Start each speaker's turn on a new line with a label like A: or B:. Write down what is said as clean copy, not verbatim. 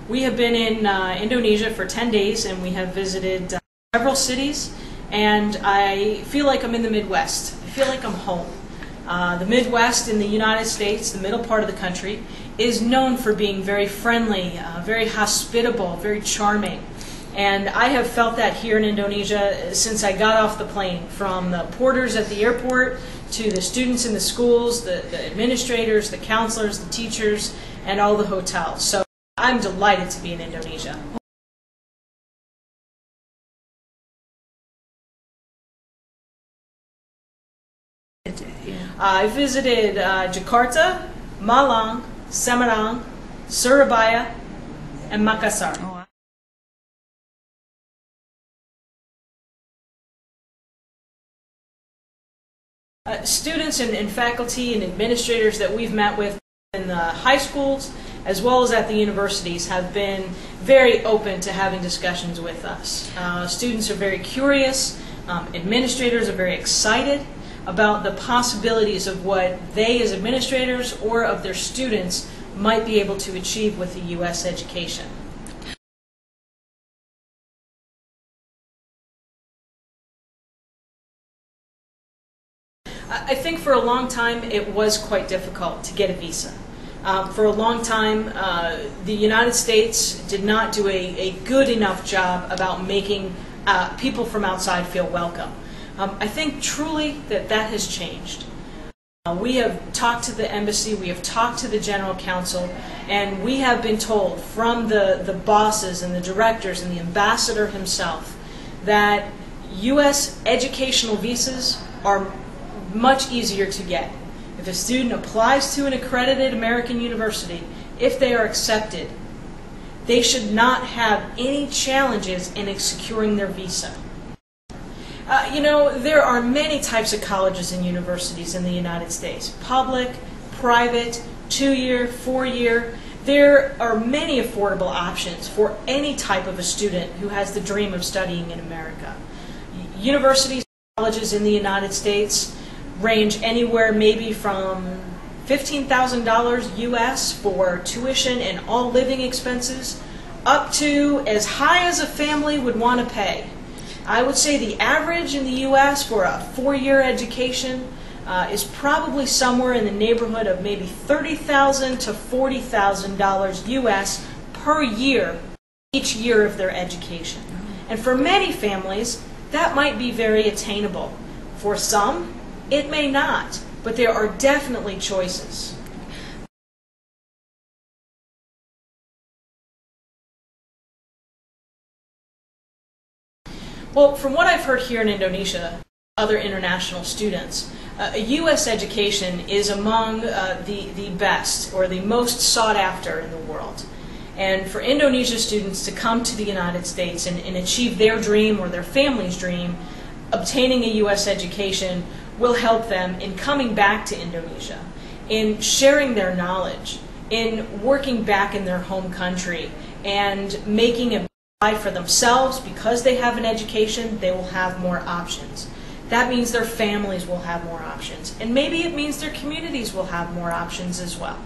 A: We have been in Indonesia for 10 days and we have visited several cities, and I feel like I'm in the Midwest. I feel like I'm home. The Midwest in the United States, the middle part of the country, is known for being very friendly, very hospitable, very charming. And I have felt that here in Indonesia since I got off the plane, from the porters at the airport to the students in the schools, the administrators, the counselors, the teachers, and all the hotels. So I'm delighted to be in Indonesia. I visited Jakarta, Malang, Semarang, Surabaya, and Makassar. Students and faculty and administrators that we've met with in the high schools as well as at the universities have been very open to having discussions with us. Students are very curious, administrators are very excited about the possibilities of what they as administrators or of their students might be able to achieve with the U.S. education. I think for a long time it was quite difficult to get a visa. For a long time the United States did not do a good enough job about making people from outside feel welcome. I think truly that has changed. We have talked to the embassy, we have talked to the general counsel, and we have been told from the bosses and the directors and the ambassador himself that U.S. educational visas are much easier to get. If a student applies to an accredited American university, if they are accepted, they should not have any challenges in securing their visa. You know, there are many types of colleges and universities in the United States. Public, private, 2-year, 4-year. There are many affordable options for any type of a student who has the dream of studying in America. Universities and colleges in the United States range anywhere maybe from $15,000 US for tuition and all living expenses up to as high as a family would want to pay. I would say the average in the U.S. for a 4-year education is probably somewhere in the neighborhood of maybe $30,000 to $40,000 U.S. per year, each year of their education. And for many families, that might be very attainable. For some, it may not, but there are definitely choices. Well, from what I've heard here in Indonesia, other international students, a U.S. education is among the best or the most sought after in the world. And for Indonesia students to come to the United States and achieve their dream or their family's dream, obtaining a U.S. education will help them in coming back to Indonesia, in sharing their knowledge, in working back in their home country, and making a for themselves. Because they have an education, they will have more options. That means their families will have more options. And maybe it means their communities will have more options as well.